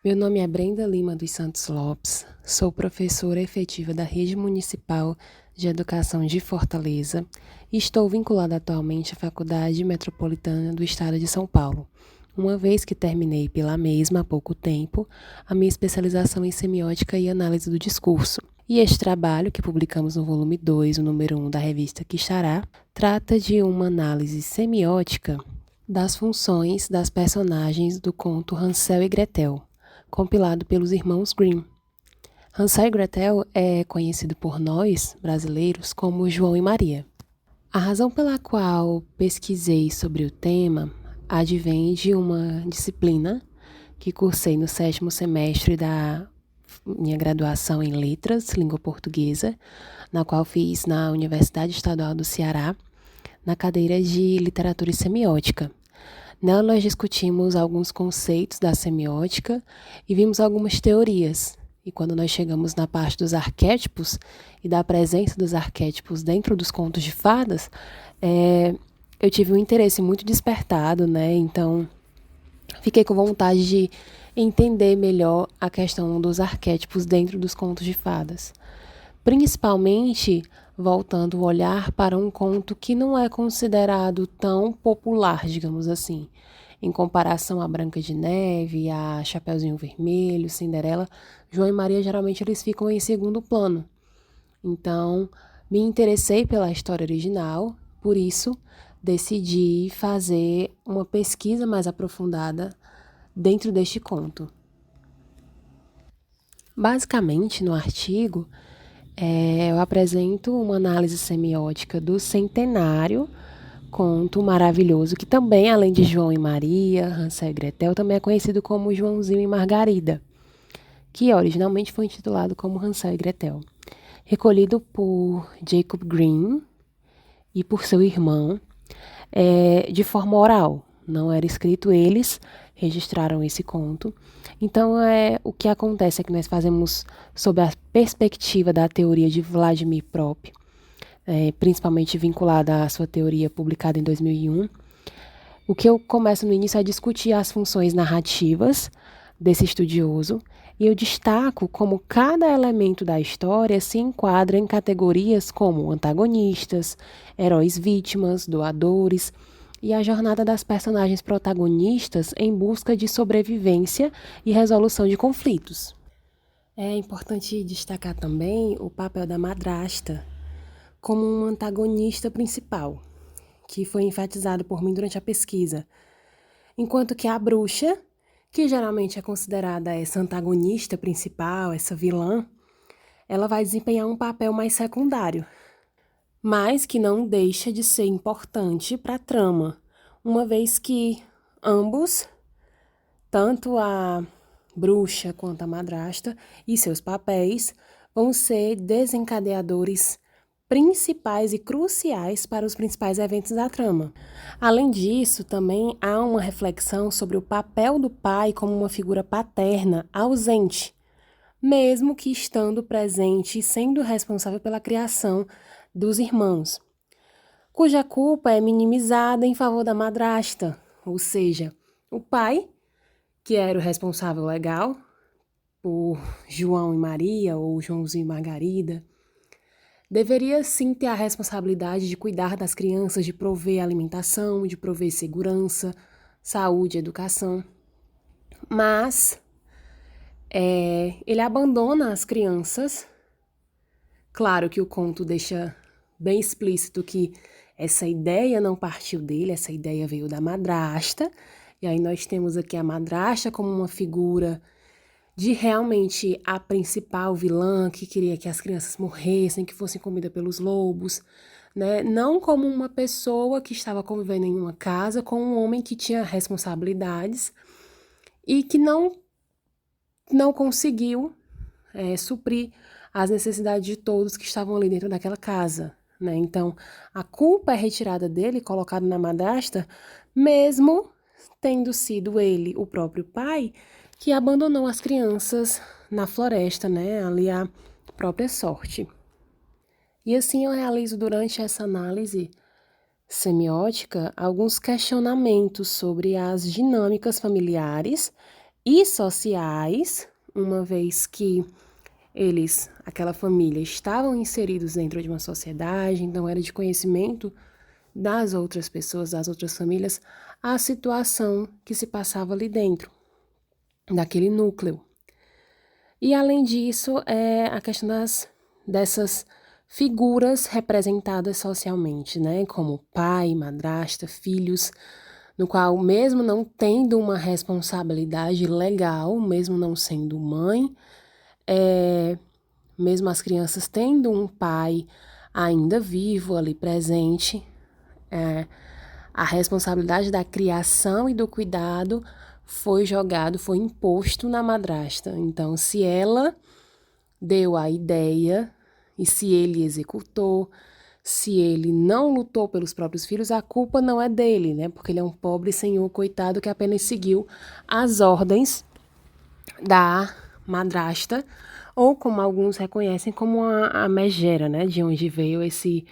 Meu nome é Brenda Lima dos Santos Lopes, sou professora efetiva da Rede Municipal de Educação de Fortaleza e estou vinculada atualmente à Faculdade Metropolitana do Estado de São Paulo, uma vez que terminei pela mesma há pouco tempo a minha especialização em Semiótica e Análise do Discurso. E este trabalho, que publicamos no volume 2, o número 1 da revista Quixará, trata de uma análise semiótica das funções das personagens do conto Hansel e Gretel, compilado pelos irmãos Grimm. Hansel e Gretel é conhecido por nós, brasileiros, como João e Maria. A razão pela qual pesquisei sobre o tema advém de uma disciplina que cursei no 7º semestre da minha graduação em Letras, Língua Portuguesa, na qual fiz na Universidade Estadual do Ceará, na cadeira de Literatura e Semiótica. Nela nós discutimos alguns conceitos da semiótica e vimos algumas teorias. E quando nós chegamos na parte dos arquétipos e da presença dos arquétipos dentro dos contos de fadas, eu tive um interesse muito despertado, né? Então, fiquei com vontade de entender melhor a questão dos arquétipos dentro dos contos de fadas. Principalmente voltando o olhar para um conto que não é considerado tão popular, digamos assim. Em comparação a Branca de Neve, a Chapeuzinho Vermelho, Cinderela, João e Maria geralmente eles ficam em segundo plano. Então, me interessei pela história original, por isso decidi fazer uma pesquisa mais aprofundada dentro deste conto. Basicamente, no artigo, eu apresento uma análise semiótica do Centenário, conto maravilhoso, que também, além de João e Maria, Hansel e Gretel, também é conhecido como Joãozinho e Margarida, que originalmente foi intitulado como Hansel e Gretel. Recolhido por Jacob Grimm e por seu irmão, de forma oral, não era escrito, eles registraram esse conto. Então, o que acontece é que nós fazemos sob a perspectiva da teoria de Vladimir Prop, principalmente vinculada à sua teoria publicada em 2001. O que eu começo no início é discutir as funções narrativas desse estudioso, e eu destaco como cada elemento da história se enquadra em categorias como antagonistas, heróis vítimas, doadores, e a jornada das personagens protagonistas em busca de sobrevivência e resolução de conflitos. É importante destacar também o papel da madrasta como um antagonista principal, que foi enfatizado por mim durante a pesquisa, enquanto que a bruxa, que geralmente é considerada essa antagonista principal, essa vilã, ela vai desempenhar um papel mais secundário, mas que não deixa de ser importante para a trama, uma vez que ambos, tanto a bruxa quanto a madrasta e seus papéis, vão ser desencadeadores principais e cruciais para os principais eventos da trama. Além disso, também há uma reflexão sobre o papel do pai como uma figura paterna ausente, mesmo que estando presente e sendo responsável pela criação dos irmãos, cuja culpa é minimizada em favor da madrasta, ou seja, o pai, que era o responsável legal por João e Maria, ou Joãozinho e Margarida, deveria sim ter a responsabilidade de cuidar das crianças, de prover alimentação, de prover segurança, saúde, educação. Mas ele abandona as crianças. Claro que o conto deixa bem explícito que essa ideia não partiu dele, essa ideia veio da madrasta. E aí nós temos aqui a madrasta como uma figura de realmente a principal vilã que queria que as crianças morressem, que fossem comidas pelos lobos, né? Não como uma pessoa que estava convivendo em uma casa com um homem que tinha responsabilidades e que não conseguiu suprir as necessidades de todos que estavam ali dentro daquela casa, né? Então, a culpa é retirada dele, colocada na madrasta, mesmo tendo sido ele, o próprio pai, que abandonou as crianças na floresta, né? Ali à própria sorte. E assim eu realizo durante essa análise semiótica alguns questionamentos sobre as dinâmicas familiares e sociais, uma vez que aquela família, estavam inseridos dentro de uma sociedade, então era de conhecimento das outras pessoas, das outras famílias, a situação que se passava ali dentro, daquele núcleo. E além disso, a questão dessas figuras representadas socialmente, né, como pai, madrasta, filhos, no qual, mesmo não tendo uma responsabilidade legal, mesmo não sendo mãe, mesmo as crianças tendo um pai ainda vivo ali presente, a responsabilidade da criação e do cuidado foi imposto na madrasta. Então, se ela deu a ideia e se ele executou, se ele não lutou pelos próprios filhos, a culpa não é dele, né? Porque ele é um pobre senhor coitado que apenas seguiu as ordens da madrasta, ou como alguns reconhecem como a megera, né? De onde veio esse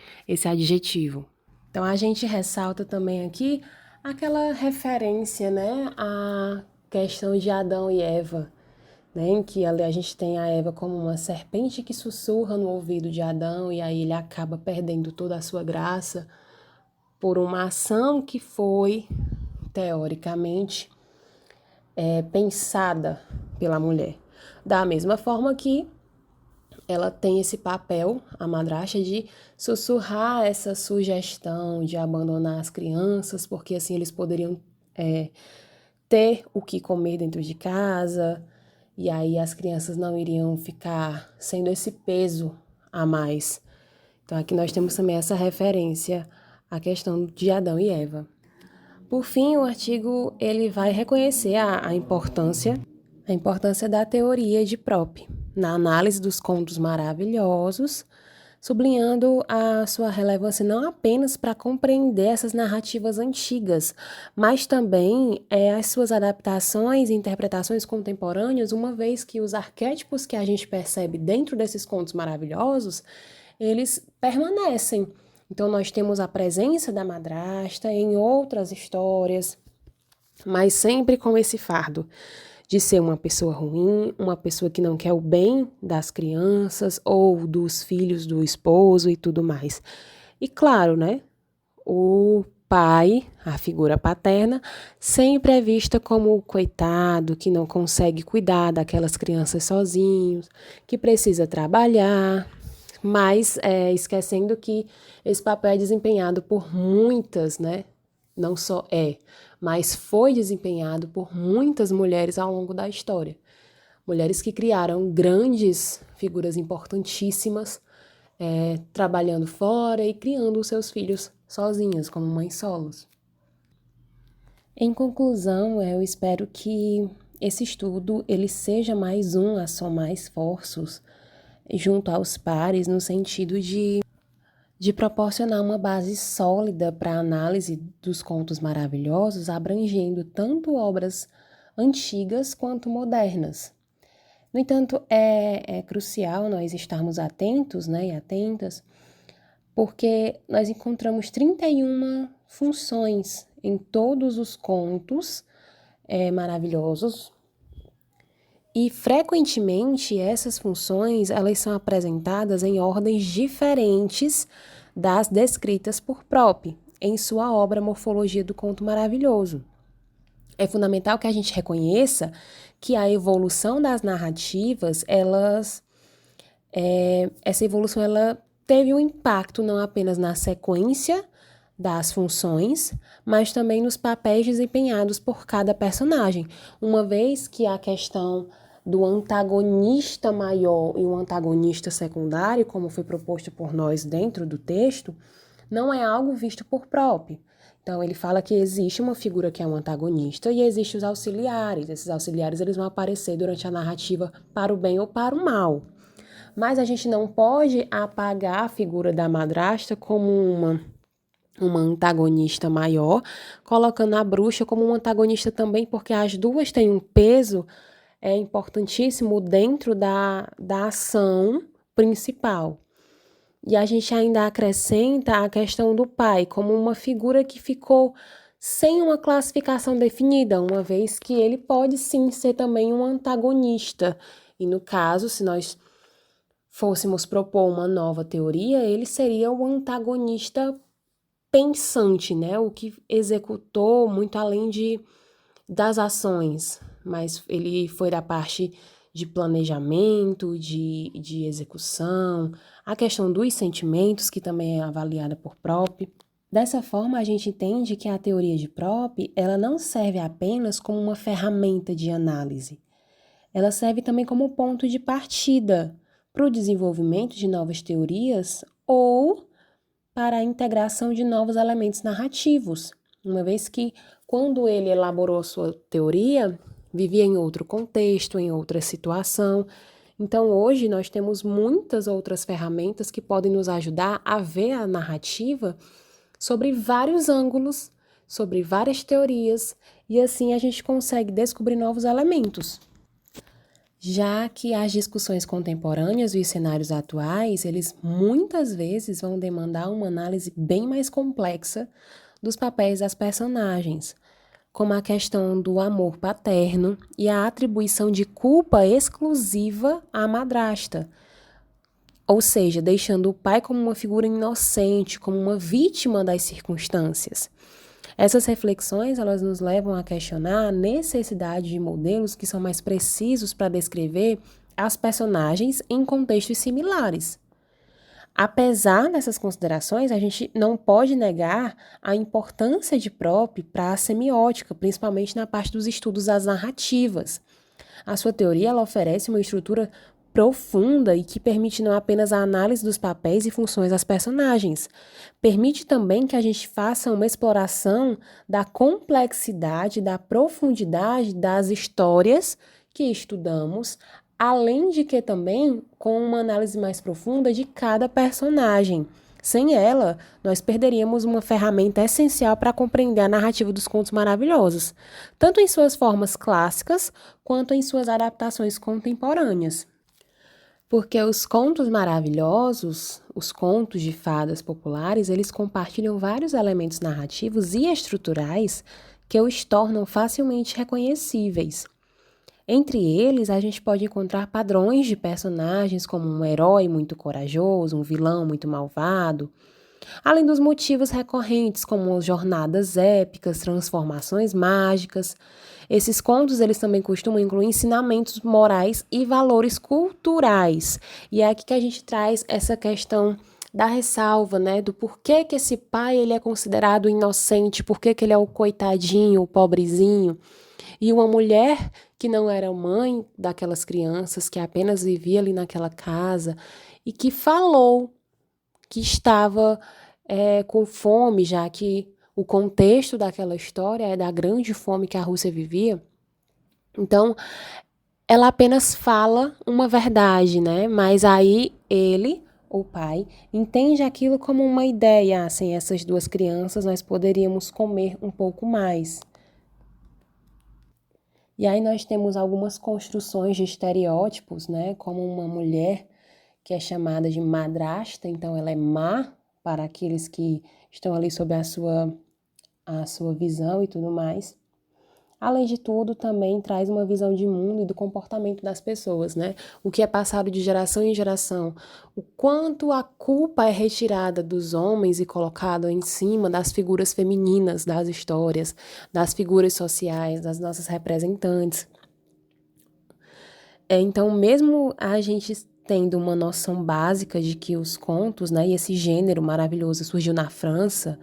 adjetivo. Então, a gente ressalta também aqui aquela referência, né, à questão de Adão e Eva, né, em que ali a gente tem a Eva como uma serpente que sussurra no ouvido de Adão e aí ele acaba perdendo toda a sua graça por uma ação que foi, teoricamente, pensada pela mulher. Da mesma forma que ela tem esse papel, a madrasta, de sussurrar essa sugestão de abandonar as crianças, porque assim eles poderiam ter o que comer dentro de casa, e aí as crianças não iriam ficar sendo esse peso a mais. Então aqui nós temos também essa referência à questão de Adão e Eva. Por fim, o artigo ele vai reconhecer a importância da teoria de Prop na análise dos contos maravilhosos, sublinhando a sua relevância não apenas para compreender essas narrativas antigas, mas também as suas adaptações e interpretações contemporâneas, uma vez que os arquétipos que a gente percebe dentro desses contos maravilhosos, eles permanecem. Então, nós temos a presença da madrasta em outras histórias, mas sempre com esse fardo de ser uma pessoa ruim, uma pessoa que não quer o bem das crianças ou dos filhos do esposo e tudo mais. E claro, né, o pai, a figura paterna, sempre é vista como o coitado que não consegue cuidar daquelas crianças sozinhos, que precisa trabalhar, mas esquecendo que esse papel é desempenhado por muitas, né? Não só mas foi desempenhado por muitas mulheres ao longo da história. Mulheres que criaram grandes figuras importantíssimas, trabalhando fora e criando os seus filhos sozinhas, como mães solos. Em conclusão, eu espero que esse estudo ele seja mais um a somar esforços junto aos pares, no sentido de proporcionar uma base sólida para a análise dos contos maravilhosos, abrangendo tanto obras antigas quanto modernas. No entanto, é crucial nós estarmos atentos, né, e atentas, porque nós encontramos 31 funções em todos os contos maravilhosos, E, frequentemente, essas funções, elas são apresentadas em ordens diferentes das descritas por Propp, em sua obra Morfologia do Conto Maravilhoso. É fundamental que a gente reconheça que a evolução das narrativas, essa evolução ela teve um impacto não apenas na sequência das funções, mas também nos papéis desempenhados por cada personagem, uma vez que a questão do antagonista maior e o antagonista secundário, como foi proposto por nós dentro do texto, não é algo visto por Propp. Então, ele fala que existe uma figura que é um antagonista e existem os auxiliares. Esses auxiliares eles vão aparecer durante a narrativa para o bem ou para o mal. Mas a gente não pode apagar a figura da madrasta como uma antagonista maior, colocando a bruxa como uma antagonista também, porque as duas têm um peso importantíssimo dentro da ação principal. E a gente ainda acrescenta a questão do pai como uma figura que ficou sem uma classificação definida, uma vez que ele pode sim ser também um antagonista. E no caso, se nós fôssemos propor uma nova teoria, ele seria o antagonista pensante, né? O que executou muito além das ações, mas ele foi da parte de planejamento, de execução, a questão dos sentimentos, que também é avaliada por Propp. Dessa forma, a gente entende que a teoria de Propp, ela não serve apenas como uma ferramenta de análise, ela serve também como ponto de partida para o desenvolvimento de novas teorias ou para a integração de novos elementos narrativos, uma vez que, quando ele elaborou a sua teoria, vivia em outro contexto, em outra situação. Então, hoje, nós temos muitas outras ferramentas que podem nos ajudar a ver a narrativa sobre vários ângulos, sobre várias teorias, e assim a gente consegue descobrir novos elementos. Já que as discussões contemporâneas e os cenários atuais, eles muitas vezes vão demandar uma análise bem mais complexa dos papéis das personagens, como a questão do amor paterno e a atribuição de culpa exclusiva à madrasta, ou seja, deixando o pai como uma figura inocente, como uma vítima das circunstâncias. Essas reflexões, elas nos levam a questionar a necessidade de modelos que são mais precisos para descrever as personagens em contextos similares. Apesar dessas considerações, a gente não pode negar a importância de Propp para a semiótica, principalmente na parte dos estudos das narrativas. A sua teoria ela oferece uma estrutura profunda e que permite não apenas a análise dos papéis e funções das personagens, permite também que a gente faça uma exploração da complexidade, da profundidade das histórias que estudamos, além de que também com uma análise mais profunda de cada personagem. Sem ela, nós perderíamos uma ferramenta essencial para compreender a narrativa dos contos maravilhosos, tanto em suas formas clássicas quanto em suas adaptações contemporâneas. Porque os contos maravilhosos, os contos de fadas populares, eles compartilham vários elementos narrativos e estruturais que os tornam facilmente reconhecíveis. Entre eles, a gente pode encontrar padrões de personagens como um herói muito corajoso, um vilão muito malvado, além dos motivos recorrentes como jornadas épicas, transformações mágicas. Esses contos eles também costumam incluir ensinamentos morais e valores culturais. E é aqui que a gente traz essa questão da ressalva, né, do porquê que esse pai ele é considerado inocente, porquê que ele é o coitadinho, o pobrezinho. E uma mulher que não era mãe daquelas crianças, que apenas vivia ali naquela casa e que falou que estava com fome, já que o contexto daquela história é da grande fome que a Rússia vivia. Então, ela apenas fala uma verdade, né? Mas aí ele, o pai, entende aquilo como uma ideia. Sem essas duas crianças, nós poderíamos comer um pouco mais. E aí nós temos algumas construções de estereótipos, né? Como uma mulher que é chamada de madrasta, então ela é má para aqueles que estão ali sob a sua visão e tudo mais. além de tudo, também traz uma visão de mundo e do comportamento das pessoas, né? O que é passado de geração em geração, o quanto a culpa é retirada dos homens e colocada em cima das figuras femininas das histórias, das figuras sociais, das nossas representantes. Então, mesmo a gente tendo uma noção básica de que os contos, né, e esse gênero maravilhoso surgiu na França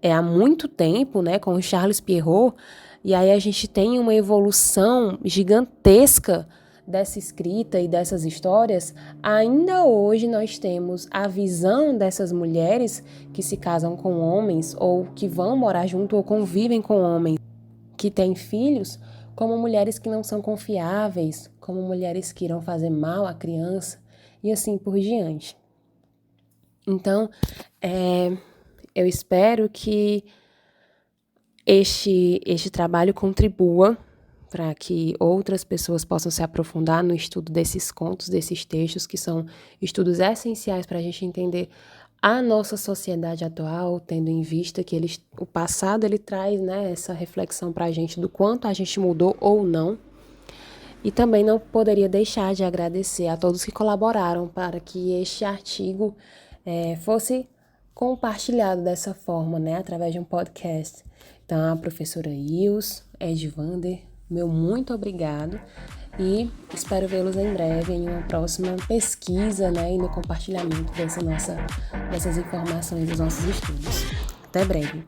há muito tempo, né, com o Charles Perrault, e aí a gente tem uma evolução gigantesca dessa escrita e dessas histórias. Ainda hoje nós temos a visão dessas mulheres que se casam com homens ou que vão morar junto ou convivem com homens que têm filhos, como mulheres que não são confiáveis, como mulheres que irão fazer mal à criança e assim por diante. Então, eu espero que este trabalho contribua para que outras pessoas possam se aprofundar no estudo desses contos, desses textos, que são estudos essenciais para a gente entender a nossa sociedade atual, tendo em vista que o passado ele traz, né, essa reflexão para a gente do quanto a gente mudou ou não. E também não poderia deixar de agradecer a todos que colaboraram para que este artigo fosse compartilhado dessa forma, né, através de um podcast. Então, a professora Ils, Edvander, meu muito obrigado e espero vê-los em breve em uma próxima pesquisa, né, e no compartilhamento dessas informações dos nossos estudos. Até breve!